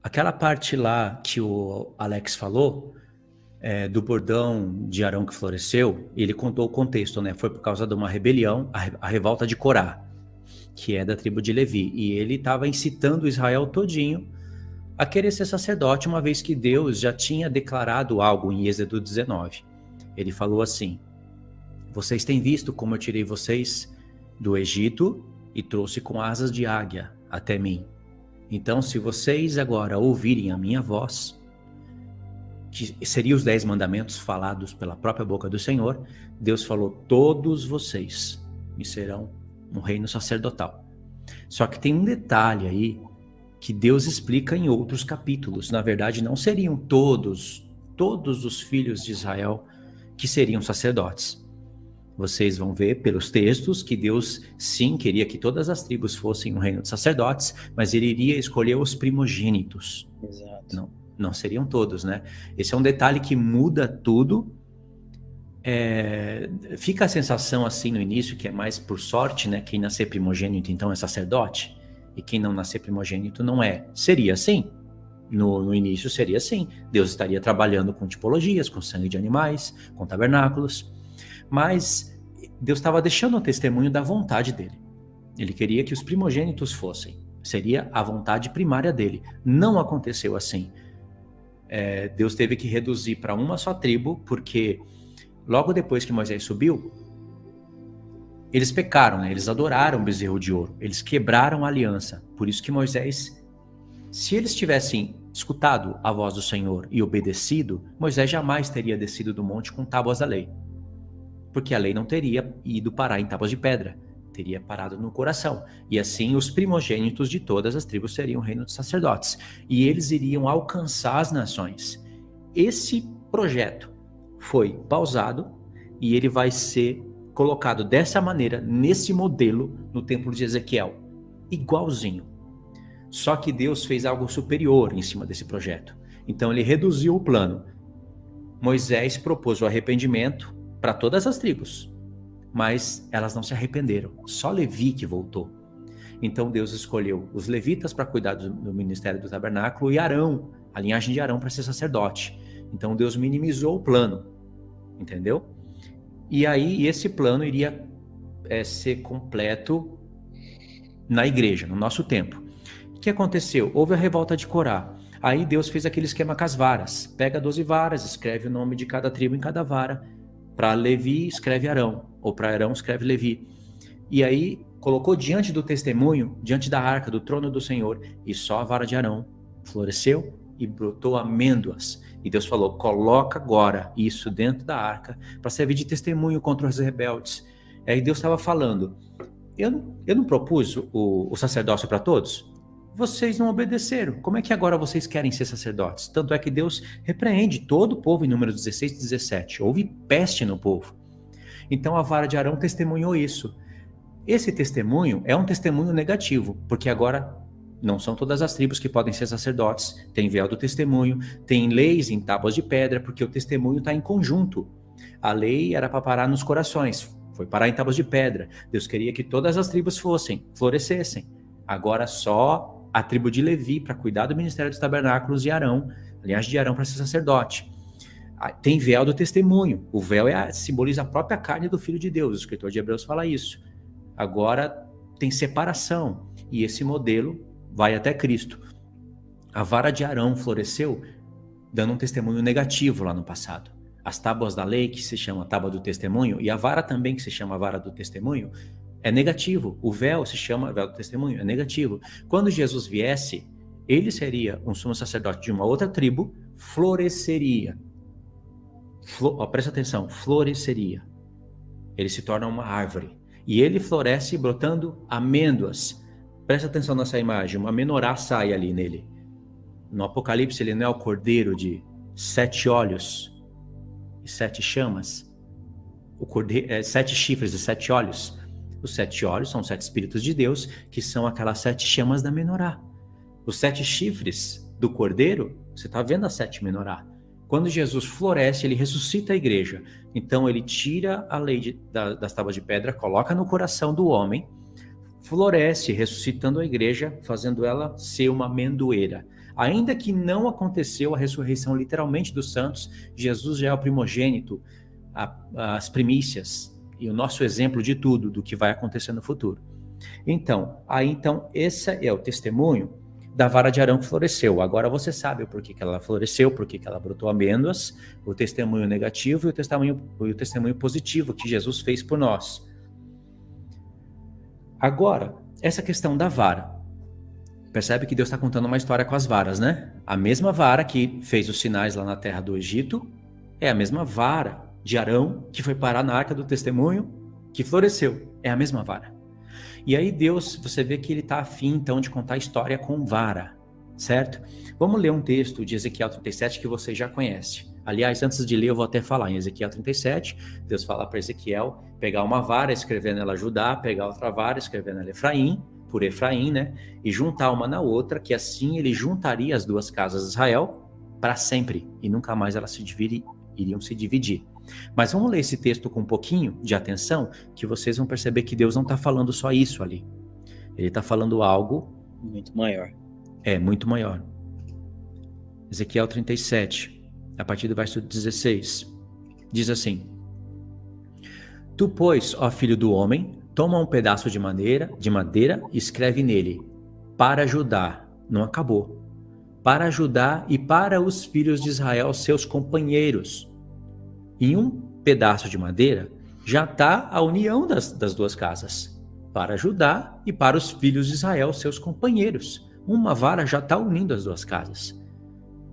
aquela parte lá que o Alex falou, do bordão de Arão que floresceu, ele contou o contexto, né? Foi por causa de uma rebelião, a revolta de Corá, que é da tribo de Levi. E ele estava incitando Israel todinho a querer ser sacerdote, uma vez que Deus já tinha declarado algo em Êxodo 19. Ele falou assim: vocês têm visto como eu tirei vocês do Egito e trouxe com asas de águia até mim. Então, se vocês agora ouvirem a minha voz, que seriam os 10 mandamentos falados pela própria boca do Senhor, Deus falou: todos vocês me serão um reino sacerdotal. Só que tem um detalhe aí que Deus explica em outros capítulos. Na verdade, não seriam todos os filhos de Israel que seriam sacerdotes. Vocês vão ver pelos textos que Deus, sim, queria que todas as tribos fossem um reino de sacerdotes, mas ele iria escolher os primogênitos. Exato. Não seriam todos, né? Esse é um detalhe que muda tudo. Fica a sensação assim no início que é mais por sorte, né? Quem nascer primogênito então é sacerdote, e quem não nascer primogênito não é. Seria assim. No início seria assim. Deus estaria trabalhando com tipologias, com sangue de animais, com tabernáculos. Mas Deus estava deixando o testemunho da vontade dele. Ele queria que os primogênitos fossem. Seria a vontade primária dele. Não aconteceu assim. Deus teve que reduzir para uma só tribo, porque logo depois que Moisés subiu, eles pecaram, né? Eles adoraram o bezerro de ouro. Eles quebraram a aliança. Por isso que Moisés, se eles tivessem escutado a voz do Senhor e obedecido, Moisés jamais teria descido do monte com tábuas da lei. Porque a lei não teria ido parar em tábuas de pedra, teria parado no coração. E assim os primogênitos de todas as tribos seriam o reino dos sacerdotes. E eles iriam alcançar as nações. Esse projeto foi pausado e ele vai ser colocado dessa maneira, nesse modelo, no templo de Ezequiel. Igualzinho. Só que Deus fez algo superior em cima desse projeto. Então ele reduziu o plano. Moisés propôs o arrependimento para todas as tribos, mas elas não se arrependeram. Só Levi que voltou. Então Deus escolheu os levitas para cuidar do ministério do tabernáculo e Arão, a linhagem de Arão, para ser sacerdote. Então Deus minimizou o plano, entendeu? E aí esse plano iria ser completo na igreja, no nosso tempo. O que aconteceu? Houve a revolta de Corá. Aí Deus fez aquele esquema com as varas. Pega 12 varas, escreve o nome de cada tribo em cada vara. Para Levi, escreve Arão. Ou para Arão, escreve Levi. E aí, colocou diante do testemunho, diante da arca, do trono do Senhor. E só a vara de Arão floresceu e brotou amêndoas. E Deus falou: coloca agora isso dentro da arca para servir de testemunho contra os rebeldes. Aí Deus estava falando: eu não propus o sacerdócio para todos? Vocês não obedeceram. Como é que agora vocês querem ser sacerdotes? Tanto é que Deus repreende todo o povo em Números 16 e 17. Houve peste no povo. Então a vara de Arão testemunhou isso. Esse testemunho é um testemunho negativo, porque agora não são todas as tribos que podem ser sacerdotes. Tem véu do testemunho, tem leis em tábuas de pedra, porque o testemunho está em conjunto. A lei era para parar nos corações, foi parar em tábuas de pedra. Deus queria que todas as tribos florescessem. Agora só a tribo de Levi para cuidar do ministério dos tabernáculos e Arão, a linhagem de Arão para ser sacerdote. Tem véu do testemunho. O véu simboliza a própria carne do Filho de Deus. O escritor de Hebreus fala isso. Agora tem separação. E esse modelo vai até Cristo. A vara de Arão floresceu dando um testemunho negativo lá no passado. As tábuas da lei, que se chama tábua do testemunho, e a vara também, que se chama vara do testemunho, é negativo. O véu se chama véu do testemunho, é negativo. Quando Jesus viesse, ele seria um sumo sacerdote de uma outra tribo, floresceria. Presta atenção, floresceria. Ele se torna uma árvore. E ele floresce brotando amêndoas. Presta atenção nessa imagem, uma menorá sai ali nele. No Apocalipse ele não é o cordeiro de 7 olhos e 7 chamas? O cordeiro, 7 chifres e 7 olhos. Os 7 olhos são os 7 espíritos de Deus, que são aquelas 7 chamas da menorá. Os 7 chifres do cordeiro, você está vendo a 7 menorá. Quando Jesus floresce, ele ressuscita a igreja. Então ele tira a lei das tábuas de pedra, coloca no coração do homem, floresce, ressuscitando a igreja, fazendo ela ser uma amendoeira. Ainda que não aconteceu a ressurreição literalmente dos santos, Jesus já é o primogênito, as primícias e o nosso exemplo de tudo, do que vai acontecer no futuro. Então, esse é o testemunho da vara de Arão que floresceu. Agora você sabe o porquê que ela floresceu, porquê que ela brotou amêndoas, o testemunho negativo e o testemunho positivo que Jesus fez por nós. Agora, essa questão da vara. Percebe que Deus está contando uma história com as varas, né? A mesma vara que fez os sinais lá na terra do Egito é a mesma vara de Arão que foi parar na arca do testemunho que floresceu. É a mesma vara. E aí Deus, você vê que ele está afim então de contar a história com vara, certo? Vamos ler um texto de Ezequiel 37 que você já conhece. Aliás, antes de ler eu vou até falar em Ezequiel 37, Deus fala para Ezequiel pegar uma vara, escrever nela Judá, pegar outra vara, escrever nela Efraim, por Efraim, né? E juntar uma na outra, que assim ele juntaria as duas casas de Israel para sempre, e nunca mais elas iriam se dividir. Mas vamos ler esse texto com um pouquinho de atenção, que vocês vão perceber que Deus não está falando só isso ali. Ele está falando algo muito maior. Muito maior. Ezequiel 37, a partir do verso 16, diz assim: Tu, pois, ó filho do homem, toma um pedaço de madeira e escreve nele, para Judá, não acabou, para Judá e para os filhos de Israel, seus companheiros. Em um pedaço de madeira já está a união das duas casas, para Judá e para os filhos de Israel, seus companheiros. Uma vara já está unindo as duas casas.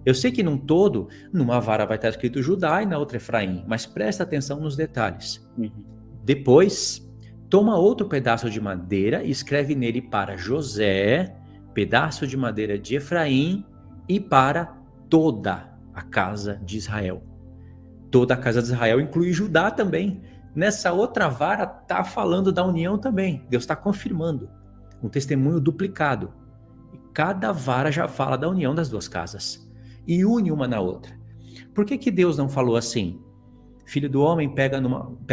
Eu sei que num todo, numa vara vai estar escrito Judá e na outra Efraim, mas presta atenção nos detalhes. Depois, toma outro pedaço de madeira e escreve nele para José, pedaço de madeira de Efraim e para toda a casa de Israel. Toda a casa de Israel inclui Judá também. Nessa outra vara está falando da união também. Deus está confirmando um testemunho duplicado. E cada vara já fala da união das duas casas e une uma na outra. Por que Deus não falou assim? Filho do homem, pega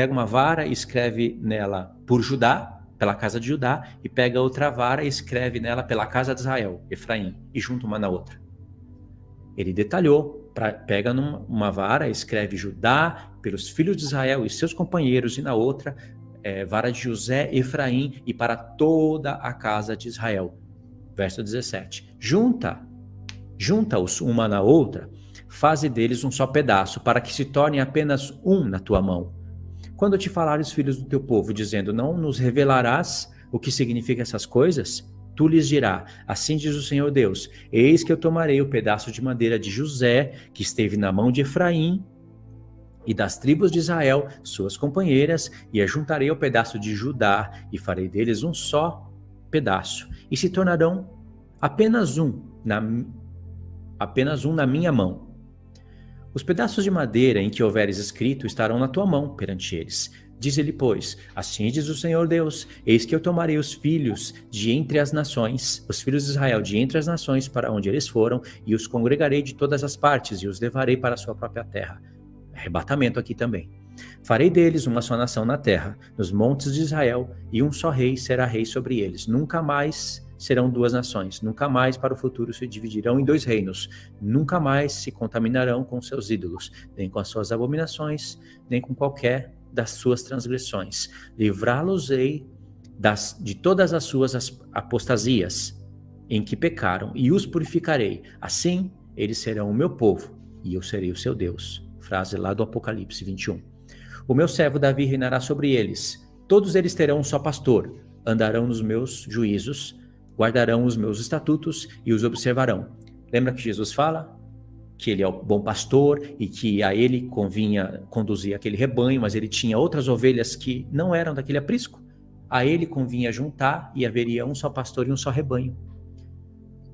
uma vara e escreve nela por Judá, pela casa de Judá, e pega outra vara e escreve nela pela casa de Israel, Efraim, e junta uma na outra. Ele detalhou, pega numa vara, escreve Judá, pelos filhos de Israel e seus companheiros, e na outra, vara de José, Efraim, e para toda a casa de Israel. Verso 17. Junta-os uma na outra, faze deles um só pedaço, para que se torne apenas um na tua mão. Quando te falarem os filhos do teu povo, dizendo, não nos revelarás o que significam essas coisas? Tu lhes dirá, assim diz o Senhor Deus, eis que eu tomarei o pedaço de madeira de José, que esteve na mão de Efraim, e das tribos de Israel, suas companheiras, e ajuntarei ao pedaço de Judá, e farei deles um só pedaço, e se tornarão apenas um na minha mão. Os pedaços de madeira em que houveres escrito estarão na tua mão perante eles. Diz-lhe, pois, assim diz o Senhor Deus, eis que eu tomarei os filhos de entre as nações, os filhos de Israel de entre as nações para onde eles foram, e os congregarei de todas as partes, e os levarei para a sua própria terra. Arrebatamento aqui também. Farei deles uma só nação na terra, nos montes de Israel, e um só rei será rei sobre eles. Nunca mais serão duas nações, nunca mais para o futuro se dividirão em dois reinos, nunca mais se contaminarão com seus ídolos, nem com as suas abominações, nem com qualquer das suas transgressões. Livrá-los-ei de todas as suas apostasias em que pecaram, e os purificarei. Assim, eles serão o meu povo, e eu serei o seu Deus. Frase lá do Apocalipse 21. O meu servo Davi reinará sobre eles. Todos eles terão um só pastor, andarão nos meus juízos, guardarão os meus estatutos e os observarão. Lembra que Jesus fala que ele é o bom pastor e que a ele convinha conduzir aquele rebanho, mas ele tinha outras ovelhas que não eram daquele aprisco? A ele convinha juntar e haveria um só pastor e um só rebanho.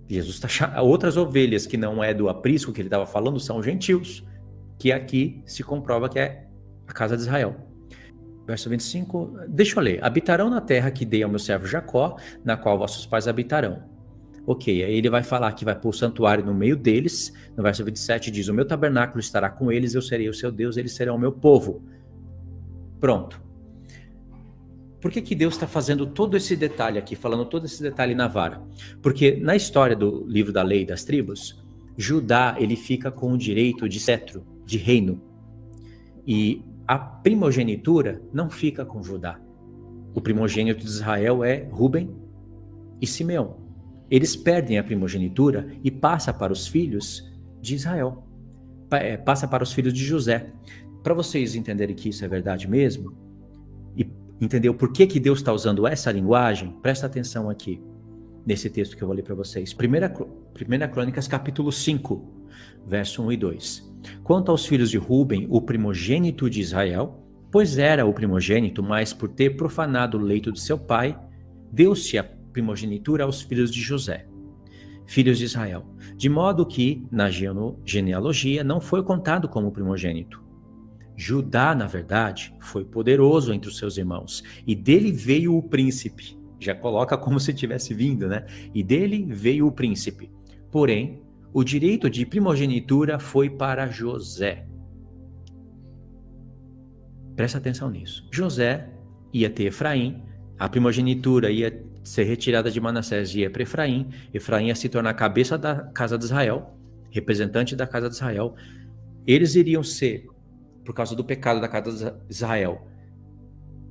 Jesus está outras ovelhas que não é do aprisco que ele estava falando são gentios, que aqui se comprova que é a casa de Israel. Verso 25, deixa eu ler. Habitarão na terra que dei ao meu servo Jacó, na qual vossos pais habitarão. Ok, aí ele vai falar que vai pôr o santuário no meio deles. No verso 27 diz, o meu tabernáculo estará com eles, eu serei o seu Deus, eles serão o meu povo. Pronto. Por que que Deus está fazendo todo esse detalhe aqui, falando todo esse detalhe na vara? Porque na história do livro da lei das tribos, Judá, ele fica com o direito de cetro, de reino. E a primogenitura não fica com Judá. O primogênito de Israel é Ruben e Simeão. Eles perdem a primogenitura e passa para os filhos de Israel. Passa para os filhos de José. Para vocês entenderem que isso é verdade mesmo, e entender o porquê que Deus está usando essa linguagem, presta atenção aqui, nesse texto que eu vou ler para vocês. 1 Crônicas, capítulo 5, verso 1 e 2. Quanto aos filhos de Ruben, o primogênito de Israel, pois era o primogênito, mas por ter profanado o leito de seu pai, deu-se a primogenitura aos filhos de José, filhos de Israel, de modo que, na genealogia, não foi contado como primogênito. Judá, na verdade, foi poderoso entre os seus irmãos, e dele veio o príncipe. Já coloca como se tivesse vindo, né? E dele veio o príncipe. Porém, o direito de primogenitura foi para José. Presta atenção nisso. José ia ter Efraim, a primogenitura ia ser retirada de Manassés e ia para Efraim. Efraim ia se tornar a cabeça da casa de Israel, representante da casa de Israel. Eles iriam ser, por causa do pecado da casa de Israel,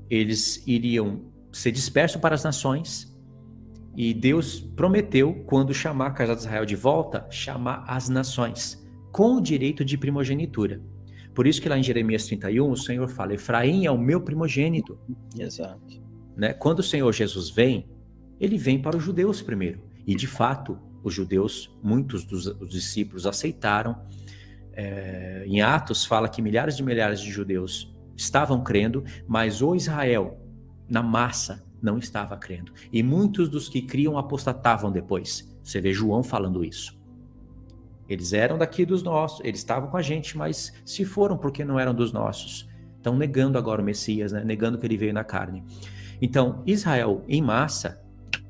eles iriam ser dispersos para as nações, e Deus prometeu, quando chamar a casa de Israel de volta, chamar as nações, com o direito de primogenitura. Por isso que lá em Jeremias 31, o Senhor fala, Efraim é o meu primogênito. Exato. Né? Quando o Senhor Jesus vem, ele vem para os judeus primeiro. E de fato, os judeus, muitos dos discípulos aceitaram. Em Atos fala que milhares de judeus estavam crendo, mas o Israel, na massa, não estava crendo. E muitos dos que criam apostatavam depois. Você vê João falando isso. Eles eram daqui dos nossos, eles estavam com a gente, mas se foram porque não eram dos nossos. Estão negando agora o Messias, né? Negando que ele veio na carne. Então, Israel, em massa,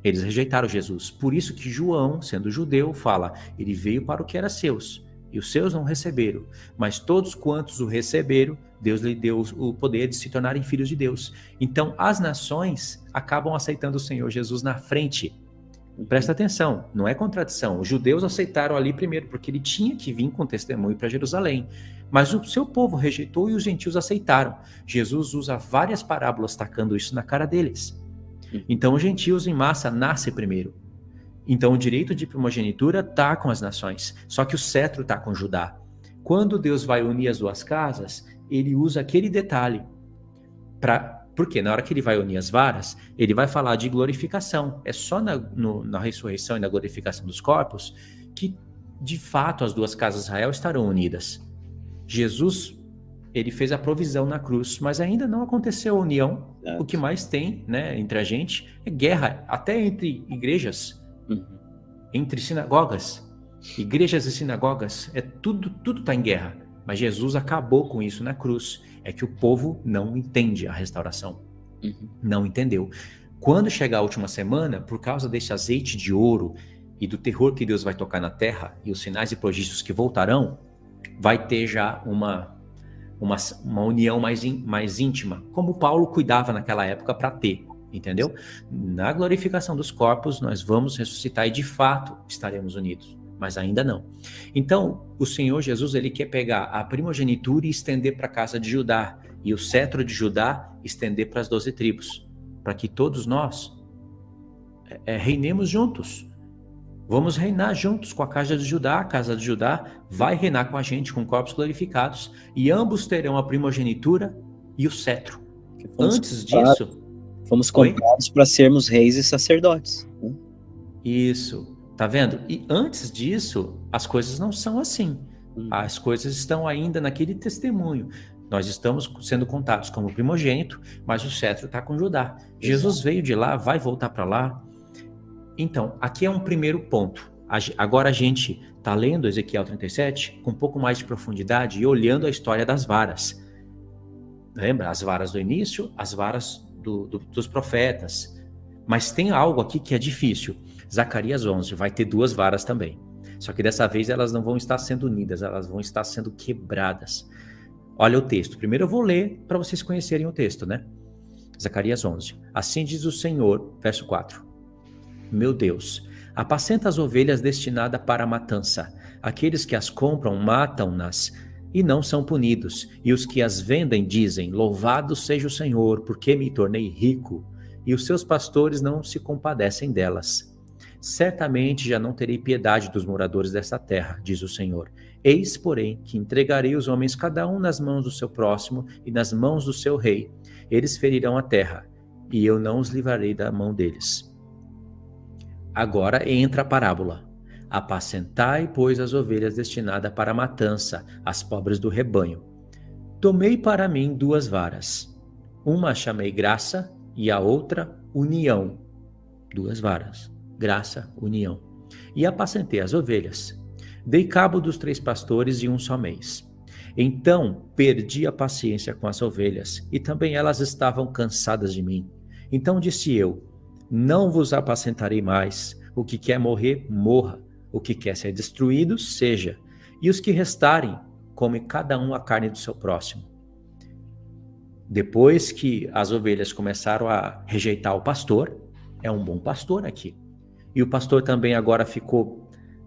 eles rejeitaram Jesus. Por isso que João, sendo judeu, fala, ele veio para o que era seus, e os seus não receberam. Mas todos quantos o receberam, Deus lhe deu o poder de se tornarem filhos de Deus. Então, as nações acabam aceitando o Senhor Jesus na frente. Presta atenção, não é contradição. Os judeus aceitaram ali primeiro, porque ele tinha que vir com testemunho para Jerusalém. Mas o seu povo rejeitou e os gentios aceitaram. Jesus usa várias parábolas tacando isso na cara deles. Então, os gentios em massa nascem primeiro. Então, o direito de primogenitura está com as nações, só que o cetro está com Judá. Quando Deus vai unir as duas casas, ele usa aquele detalhe. Porque na hora que ele vai unir as varas, ele vai falar de glorificação. É só na ressurreição e na glorificação dos corpos que, de fato, as duas casas de Israel estarão unidas. Jesus, ele fez a provisão na cruz, mas ainda não aconteceu a união. O que mais tem, né, entre a gente é guerra, até entre igrejas. Entre sinagogas, igrejas e sinagogas, tudo está em guerra, mas Jesus acabou com isso na cruz. É que o povo não entende a restauração, não entendeu. Quando chegar a última semana, por causa desse azeite de ouro e do terror que Deus vai tocar na terra e os sinais e prodígios que voltarão, vai ter já uma união mais íntima, como Paulo cuidava naquela época para ter. Entendeu? Na glorificação dos corpos, nós vamos ressuscitar e de fato estaremos unidos, mas ainda não. Então, o Senhor Jesus, ele quer pegar a primogenitura e estender para a casa de Judá, e o cetro de Judá estender para as 12 tribos, para que todos nós reinemos juntos. Vamos reinar juntos com a casa de Judá. A casa de Judá vai reinar com a gente, com corpos glorificados, e ambos terão a primogenitura e o cetro. Antes disso... Fomos comprados para sermos reis e sacerdotes. Isso, tá vendo? E antes disso, as coisas não são assim. As coisas estão ainda naquele testemunho. Nós estamos sendo contados como primogênito, mas o cetro está com Judá. Jesus veio de lá, vai voltar para lá. Então, aqui é um primeiro ponto. Agora a gente está lendo Ezequiel 37 com um pouco mais de profundidade e olhando a história das varas. Lembra? As varas do início, as varas dos profetas. Mas tem algo aqui que é difícil. Zacarias 11 vai ter 2 varas também. Só que dessa vez elas não vão estar sendo unidas, elas vão estar sendo quebradas. Olha o texto. Primeiro eu vou ler para vocês conhecerem o texto, né? Zacarias 11. Assim diz o Senhor, verso 4. Meu Deus, apacenta as ovelhas destinadas para a matança. Aqueles que as compram matam-nas e não são punidos. E os que as vendem dizem, louvado seja o Senhor, porque me tornei rico. E os seus pastores não se compadecem delas. Certamente já não terei piedade dos moradores desta terra, diz o Senhor. Eis, porém, que entregarei os homens cada um nas mãos do seu próximo e nas mãos do seu rei. Eles ferirão a terra, e eu não os livrarei da mão deles. Agora entra a parábola. Apacentai, pois, as ovelhas destinadas para a matança, as pobres do rebanho. Tomei para mim 2 varas. Uma chamei graça e a outra união. 2 varas. Graça, união. E apacentei as ovelhas. Dei cabo dos 3 pastores em um só mês. Então perdi a paciência com as ovelhas, e também elas estavam cansadas de mim. Então disse eu, não vos apacentarei mais. O que quer morrer, morra. O que quer ser destruído, seja. E os que restarem, come cada um a carne do seu próximo. Depois que as ovelhas começaram a rejeitar o pastor, é um bom pastor aqui. E o pastor também agora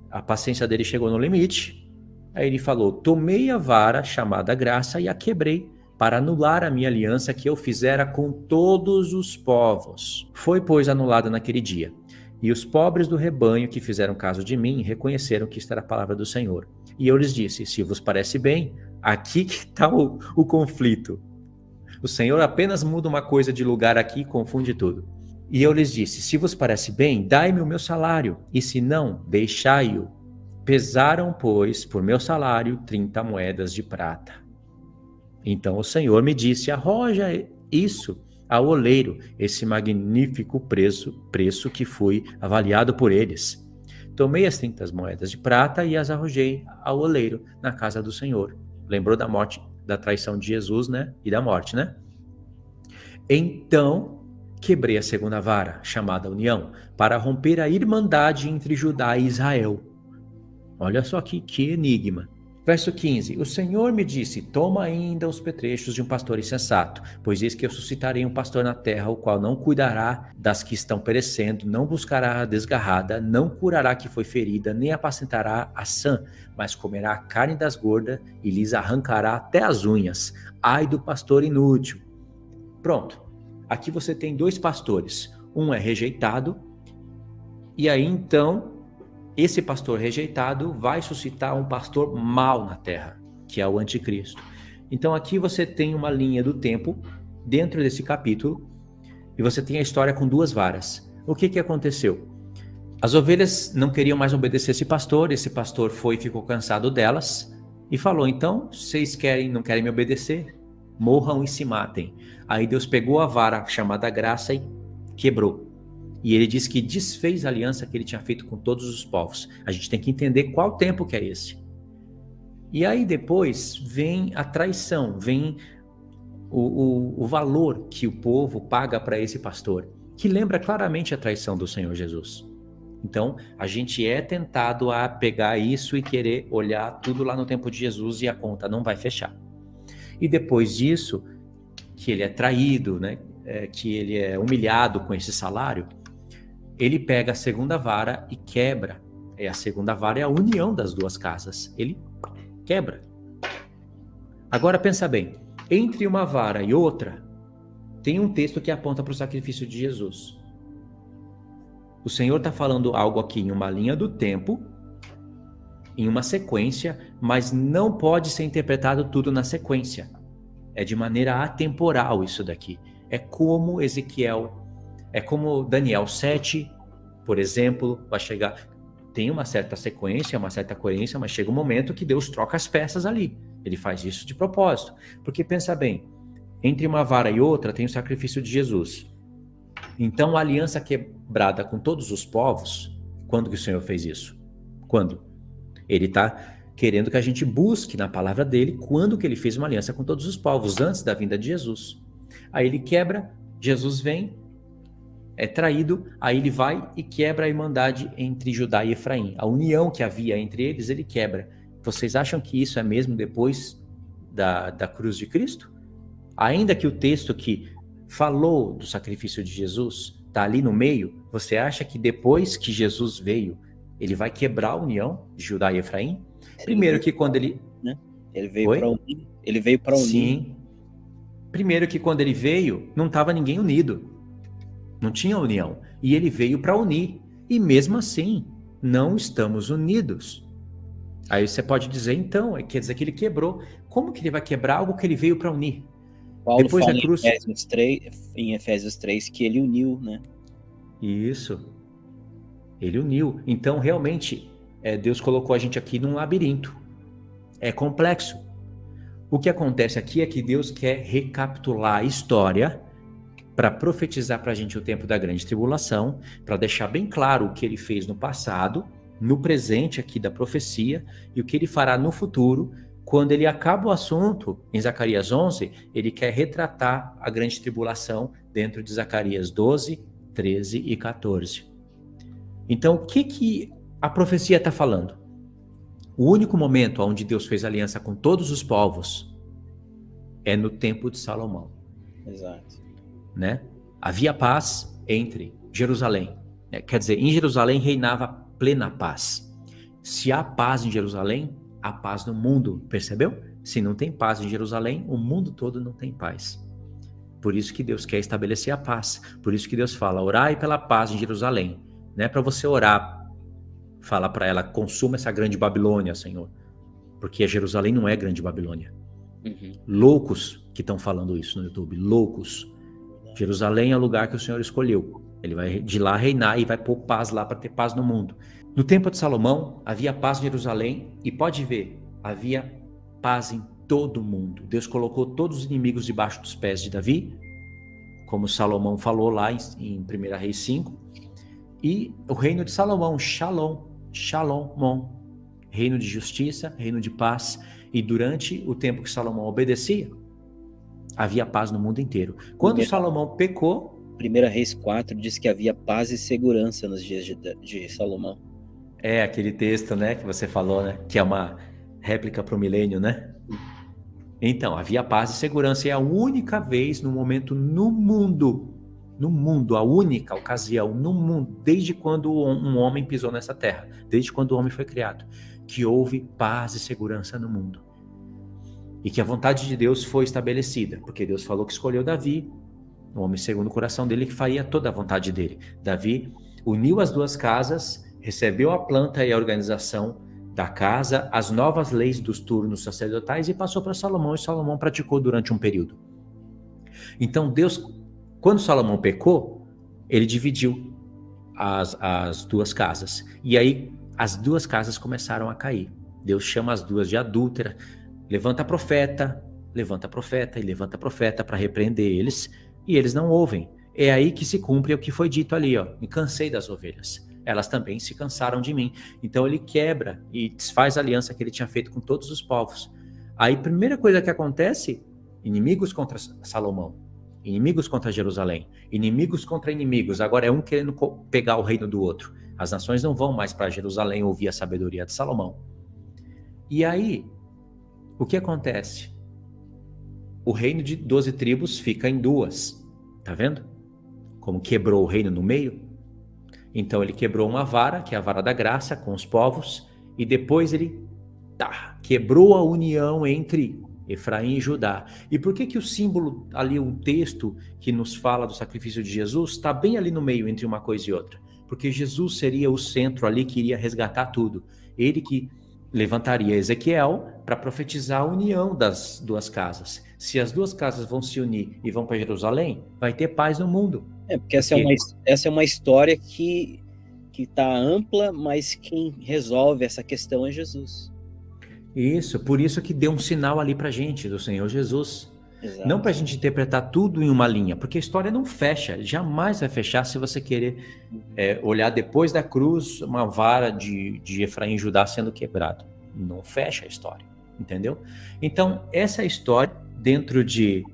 a paciência dele chegou no limite. Aí ele falou, tomei a vara chamada graça e a quebrei, para anular a minha aliança que eu fizera com todos os povos. Foi, pois, anulada naquele dia. E os pobres do rebanho que fizeram caso de mim reconheceram que isto era a palavra do Senhor. E eu lhes disse, se vos parece bem, aqui que está o conflito. O Senhor apenas muda uma coisa de lugar aqui e confunde tudo. E eu lhes disse, se vos parece bem, dai-me o meu salário, e se não, deixai-o. Pesaram, pois, por meu salário 30 moedas de prata. Então o Senhor me disse, arroja isso ao oleiro, esse magnífico preço que foi avaliado por eles. Tomei as 30 moedas de prata e as arrojei ao oleiro na casa do Senhor. Lembrou da morte, da traição de Jesus, né? E da morte, né? Então quebrei a segunda vara, chamada união, para romper a irmandade entre Judá e Israel. Olha só que enigma. Verso 15, o Senhor me disse, toma ainda os petrechos de um pastor insensato, pois eis que eu suscitarei um pastor na terra, o qual não cuidará das que estão perecendo, não buscará a desgarrada, não curará a que foi ferida, nem apacentará a sã, mas comerá a carne das gordas e lhes arrancará até as unhas. Ai do pastor inútil. Pronto, aqui você tem 2 pastores, um é rejeitado, e aí então esse pastor rejeitado vai suscitar um pastor mau na terra, que é o anticristo. Então aqui você tem uma linha do tempo dentro desse capítulo e você tem a história com 2 varas. O que aconteceu? As ovelhas não queriam mais obedecer esse pastor foi e ficou cansado delas e falou, então, vocês não querem me obedecer? Morram e se matem. Aí Deus pegou a vara chamada graça e quebrou. E ele diz que desfez a aliança que ele tinha feito com todos os povos. A gente tem que entender qual tempo que é esse. E aí depois vem a traição, vem o valor que o povo paga para esse pastor, que lembra claramente a traição do Senhor Jesus. Então, a gente é tentado a pegar isso e querer olhar tudo lá no tempo de Jesus e a conta não vai fechar. E depois disso, que ele é traído, né? Que ele é humilhado com esse salário, ele pega a segunda vara e quebra. A segunda vara é a união das 2 casas. Ele quebra. Agora pensa bem, entre uma vara e outra, tem um texto que aponta para o sacrifício de Jesus. O Senhor está falando algo aqui em uma linha do tempo, em uma sequência, mas não pode ser interpretado tudo na sequência. É de maneira atemporal isso daqui. É como Daniel 7, por exemplo, vai chegar, tem uma certa sequência, uma certa coerência, mas chega um momento que Deus troca as peças ali. Ele faz isso de propósito. Porque pensa bem, entre uma vara e outra tem o sacrifício de Jesus. Então a aliança quebrada com todos os povos, quando que o Senhor fez isso? Quando? Ele está querendo que a gente busque na palavra dele quando que ele fez uma aliança com todos os povos, antes da vinda de Jesus. Aí ele quebra, Jesus vem, é traído, aí ele vai e quebra a irmandade entre Judá e Efraim. A união que havia entre eles, ele quebra. Vocês acham que isso é mesmo depois da cruz de Cristo? Ainda que o texto que falou do sacrifício de Jesus, está ali no meio, você acha que depois que Jesus veio, ele vai quebrar a união de Judá e Efraim? Primeiro que quando ele... Né? Ele veio para unir. Ele veio para unir. Sim. Primeiro que quando ele veio, não estava ninguém unido. Não tinha união. E ele veio para unir. E mesmo assim, não estamos unidos. Aí você pode dizer, então, quer dizer que ele quebrou. Como que ele vai quebrar algo que ele veio para unir? Paulo Depois fala da cruz... em Efésios 3 que ele uniu, né? Isso. Ele uniu. Então, realmente, Deus colocou a gente aqui num labirinto. É complexo. O que acontece aqui é que Deus quer recapitular a história para profetizar para a gente o tempo da grande tribulação, para deixar bem claro o que ele fez no passado, no presente aqui da profecia, e o que ele fará no futuro. Quando ele acaba o assunto, em Zacarias 11, ele quer retratar a grande tribulação dentro de Zacarias 12, 13 e 14. Então, o que a profecia está falando? O único momento onde Deus fez aliança com todos os povos é no tempo de Salomão. Exato. Né? Havia paz entre Jerusalém. Quer dizer, em Jerusalém reinava plena paz. Se há paz em Jerusalém, há paz no mundo, percebeu? Se não tem paz em Jerusalém, o mundo todo não tem paz. Por isso que Deus quer estabelecer a paz. Por isso que Deus fala, orai pela paz em Jerusalém. Não é para você orar, fala para ela, consuma essa grande Babilônia, Senhor. Porque Jerusalém não é grande Babilônia. Uhum. Loucos que estão falando isso no YouTube, loucos. Jerusalém é o lugar que o Senhor escolheu. Ele vai de lá reinar e vai pôr paz lá para ter paz no mundo. No tempo de Salomão, havia paz em Jerusalém e pode ver, havia paz em todo o mundo. Deus colocou todos os inimigos debaixo dos pés de Davi, como Salomão falou lá em 1 Reis 5. E o reino de Salomão, Shalom, reino de justiça, reino de paz. E durante o tempo que Salomão obedecia, havia paz no mundo inteiro. Quando Salomão pecou... 1 Reis 4 diz que havia paz e segurança nos dias de Salomão. É, aquele texto, né, que você falou, né, que é uma réplica para o milênio, né? Então, havia paz e segurança, e é a única vez no momento no mundo, a única ocasião no mundo, desde quando um homem pisou nessa terra, desde quando o homem foi criado, que houve paz e segurança no mundo. E que a vontade de Deus foi estabelecida, porque Deus falou que escolheu Davi, um homem segundo o coração dele, que faria toda a vontade dele. Davi uniu as duas casas, recebeu a planta e a organização da casa, as novas leis dos turnos sacerdotais e passou para Salomão, e Salomão praticou durante um período. Então Deus, quando Salomão pecou, ele dividiu as duas casas. E aí as duas casas começaram a cair. Deus chama as duas de adúltera, levanta profeta e levanta profeta para repreender eles, e eles não ouvem. É aí que se cumpre o que foi dito ali, ó, me cansei das ovelhas. Elas também se cansaram de mim. Então ele quebra e desfaz a aliança que ele tinha feito com todos os povos. Aí a primeira coisa que acontece, inimigos contra Salomão, inimigos contra Jerusalém, inimigos contra inimigos, agora é um querendo pegar o reino do outro. As nações não vão mais para Jerusalém ouvir a sabedoria de Salomão. E aí, o que acontece? O reino de 12 tribos fica em duas, tá vendo? Como quebrou o reino no meio. Então ele quebrou uma vara, que é a vara da graça, com os povos, e depois ele quebrou a união entre Efraim e Judá. E por que o símbolo ali, o texto que nos fala do sacrifício de Jesus, está bem ali no meio entre uma coisa e outra? Porque Jesus seria o centro ali que iria resgatar tudo. Ele que levantaria Ezequiel para profetizar a união das duas casas. Se as duas casas vão se unir e vão para Jerusalém, vai ter paz no mundo. Porque essa é uma história que está ampla, mas quem resolve essa questão é Jesus. Isso, por isso que deu um sinal ali para a gente, do Senhor Jesus. Exato. Não para a gente interpretar tudo em uma linha, porque a história não fecha, jamais vai fechar se você querer olhar depois da cruz uma vara de Efraim e Judá sendo quebrado. Não fecha a história, entendeu? Então, essa história, dentro de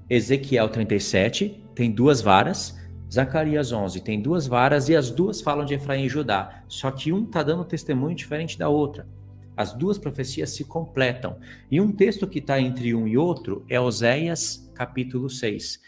Ezequiel 37, tem duas varas, Zacarias 11 tem duas varas, e as duas falam de Efraim e Judá, só que um está dando testemunho diferente da outra. As duas profecias se completam. E um texto que está entre um e outro é Oséias, capítulo 6.